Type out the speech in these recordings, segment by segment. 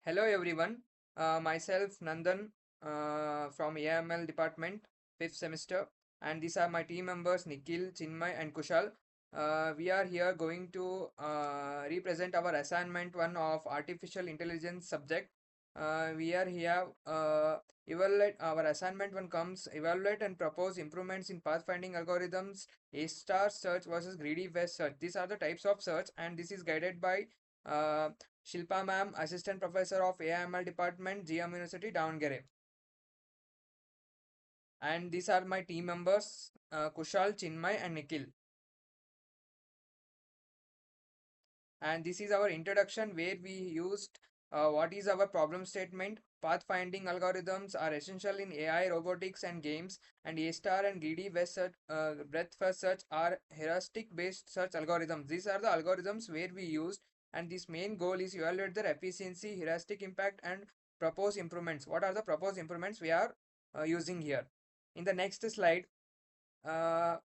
Hello everyone, myself Nandan from AML department, 5th semester, and these are my team members Nikhil, Chinmay, and Kushal. We are here going to represent our assignment one of artificial intelligence subject. We are here evaluate our assignment one comes evaluate and propose improvements in pathfinding algorithms, A star search versus greedy west search. These are the types of search, and this is guided by uh, Shilpa ma'am, Assistant Professor of AIML Department, GM University, Davangere. And these are my team members, Kushal, Chinmay, and Nikhil. And this is our introduction where we used what is our problem statement. Pathfinding algorithms are essential in AI, robotics, and games, and A star and greedy west search, breadth first search are heuristic based search algorithms. These are the algorithms where we used, and this main goal is evaluate their efficiency, heuristic impact, and propose improvements. What are the proposed improvements we are using here? In the next slide, uh,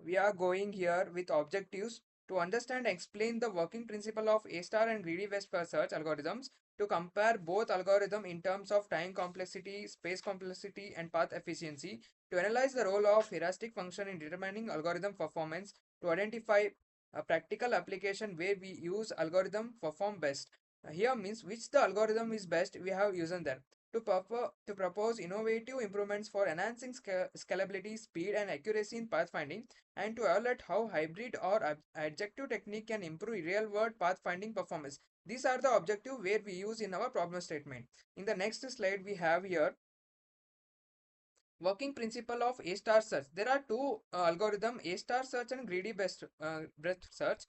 we are going here with objectives to understand and explain the working principle of A star and greedy west for search algorithms, to compare both algorithm in terms of time complexity, space complexity, and path efficiency, to analyze the role of heuristic function in determining algorithm performance, to identify a practical application where we use algorithm perform best. Here means which the algorithm is best we have used there. To propose innovative improvements for enhancing scalability, speed, and accuracy in pathfinding, and to evaluate how hybrid or adjective technique can improve real-world pathfinding performance. These are the objective where we use in our problem statement. In the next slide, we have here working principle of A star search. There are two algorithm, A star search and greedy best breadth search.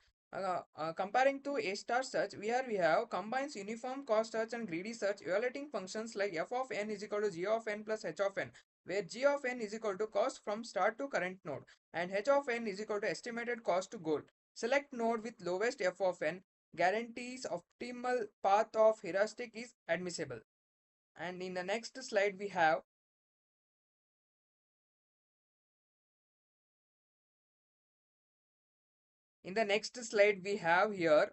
Comparing to A star search, we have combines uniform cost search and greedy search, evaluating functions like f of n is equal to g of n plus h of n, where g of n is equal to cost from start to current node, and h of n is equal to estimated cost to goal. Select node with lowest f of n, guarantees optimal path of heuristic is admissible. And in the next slide, we have In the next slide, we have here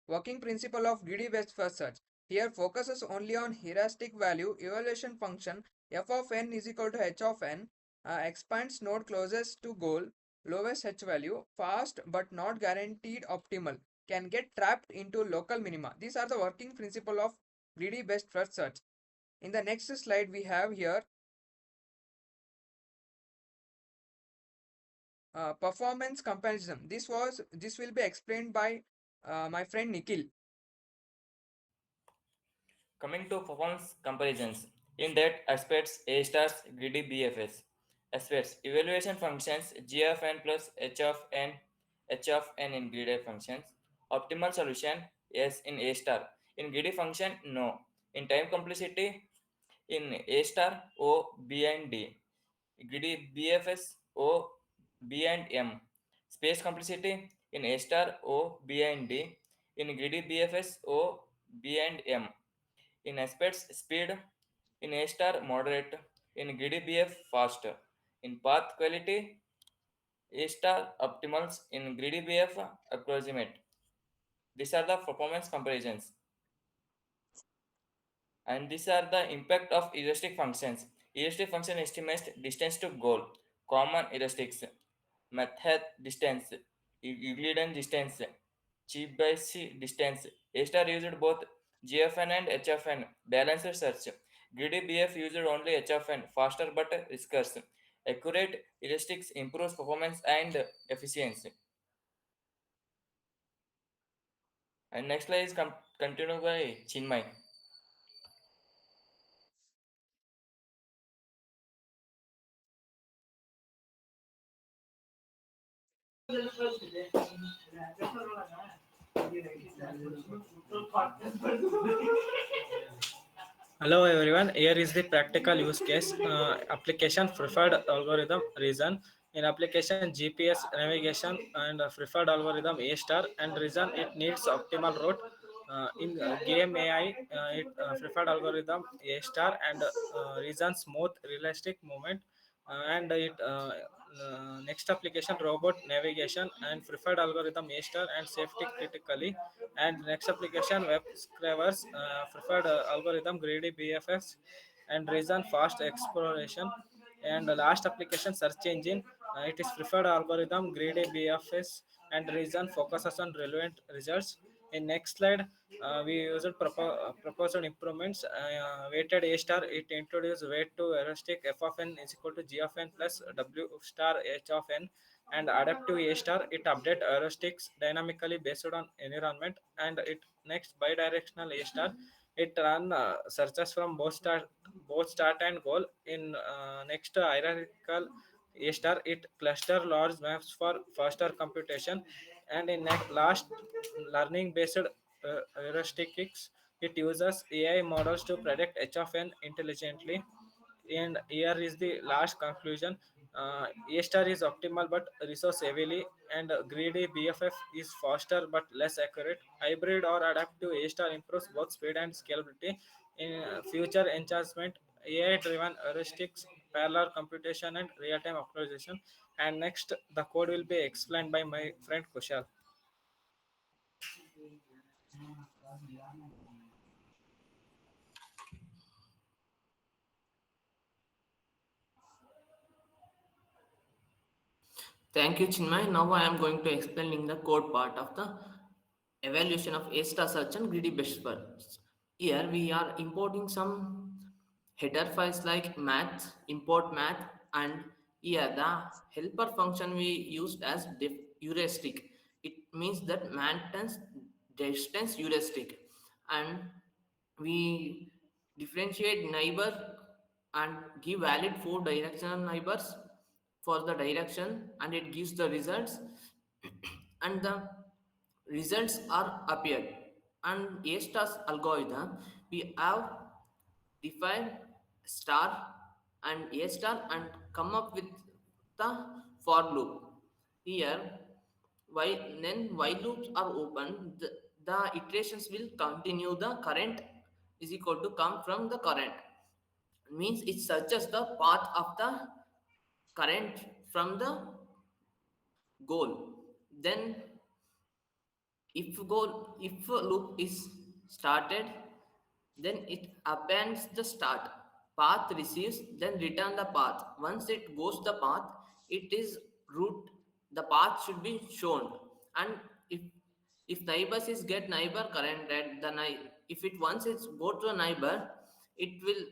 working principle of greedy best first search. Here focuses only on heuristic value evaluation function f of n is equal to h of n, expands node closest to goal, lowest h value, fast but not guaranteed optimal, can get trapped into local minima. These are the working principle of greedy best first search. In the next slide, we have here performance comparison. This will be explained by my friend Nikhil. Coming to performance comparisons, in that aspects A stars greedy BFS. Aspects evaluation functions G of n plus H of n in greedy functions. Optimal solution yes in A star. In greedy function no. In time complexity in A star O B and D. Greedy BFS O B and M. Space complexity in A star O B and D. In greedy BFS O B and M. In aspects speed, in A star moderate, in GDBF fast, in path quality, A star optimals, in GDBF approximate. These are the performance comparisons, and these are the impact of heuristic functions. Heuristic function estimates distance to goal, common heuristics, method distance, Euclidean distance, Chebyshev distance. A star used both GFN and HFN, balanced search. Greedy BF used only HFN, faster but riskier. Accurate heuristics improves performance and efficiency. And next slide is continued by Chinmay. Hello everyone, here is the practical use case application preferred algorithm reason. In application GPS navigation and preferred algorithm A star and reason it needs optimal route. In game AI, it preferred algorithm A star and reason smooth realistic movement and it Next application robot navigation and preferred algorithm A star and safety critically. And next application web scrapers preferred algorithm greedy BFS and reason fast exploration. And the last application search engine, it is preferred algorithm greedy BFS and reason focuses on relevant results. In next slide, we used proposed improvements. Weighted A star, it introduced weight to heuristic f of n is equal to g of n plus w star h of n. And adaptive A star, it update heuristics dynamically based on environment. And it next bidirectional A star, it run searches from both start and goal. In next hierarchical A star, it cluster large maps for faster computation. And in last learning based heuristics, it uses AI models to predict h of n intelligently. And here is the last conclusion. A star is optimal but resource heavily, and greedy BFF is faster but less accurate. Hybrid or adaptive A star improves both speed and scalability. In future enhancement, AI driven heuristics, parallel computation, and real time optimization. And next, the code will be explained by my friend Kushal. Thank you, Chinmay. Now I am going to explaining the code part of the evaluation of A-star search and greedy best first. Here we are importing some header files like math, import math, and here the helper function we used as heuristic. It means that maintenance distance heuristic, and we differentiate neighbor and give valid four directional neighbors for the direction, and it gives the results and the results are appeared. And A star's algorithm, we have defined star and A star and come up with the for loop. Here, while then while loops are open, the iterations will continue. The current is equal to come from the current. Means it searches the path of the current from the goal. Then if a loop is started, then it appends the start path, receives, then return the path. Once it goes the path, it is root, the path should be shown. And if neighbors is get neighbor current at the if it once it's go to a neighbor, it will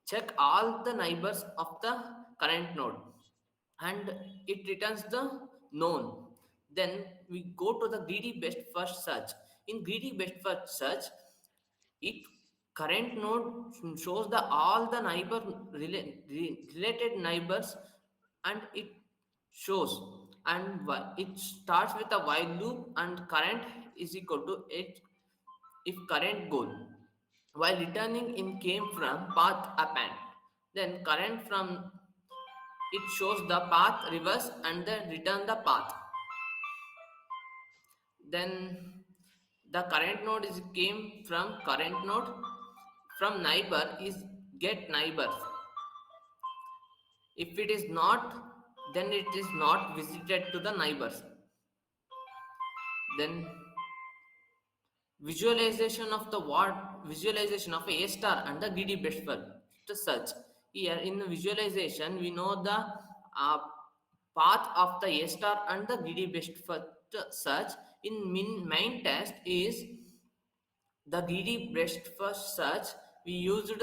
check all the neighbors of the current node and it returns the known. Then we go to the greedy best first search. In greedy best first search, it current node shows the all the related neighbors, and it shows, and it starts with a while loop and current is equal to it if current goal, while returning in came from path append. Then current from it shows the path reverse and then return the path. Then the current node is came from current node, from neighbor is get neighbors. If it is not, then it is not visited to the neighbors. Then visualization of A star and the greedy best first search. Here in the visualization, we know the uh, path of the A star and the greedy best first search. In main test is the greedy best first search. We used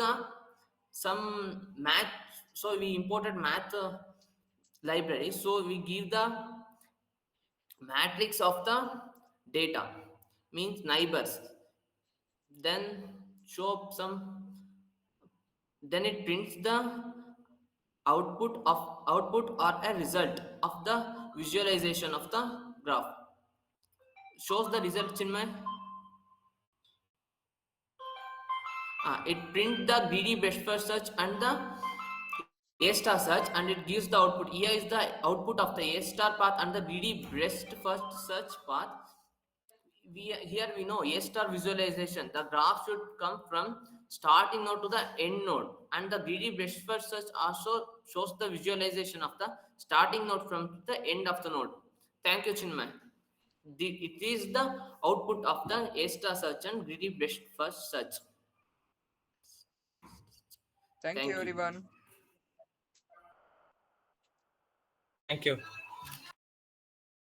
some math, so we imported math library. So we give the matrix of the data, means neighbors, then show up some, then it prints the output or a result of the visualization of the graph, shows the result in my it prints the greedy best first search and the A star search, and it gives the output. Here is the output of the A star path and the greedy best first search path. Here we know A star visualization, the graph should come from starting node to the end node, and the greedy best first search also shows the visualization of the starting node from the end of the node. Thank you, Chinmay. It is the output of the A star search and greedy best first search. Thank you, Thank you. everyone. Thank you.